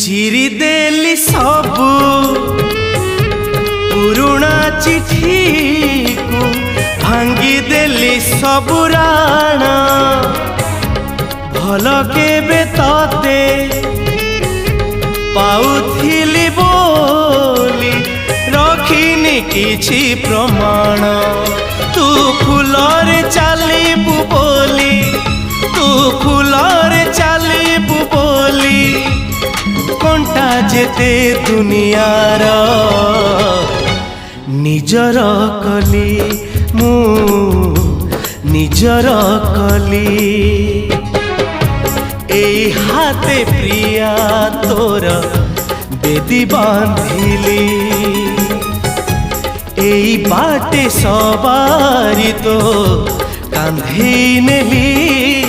चिरी देली सबू पुरुणा चिठी को भांगी देली सबू राण भल केबे तते पाउथिली बोली रखिनी किछि प्रमाण तू फुलरे चलीबू बोली तू फुलरे चलीबू बोली कंटा जेते दुनियार निजर कली मु निजर कली एई हाथे प्रिया तोर बेदी बांधिली एई बाटे सवारी तो कांधी नेली।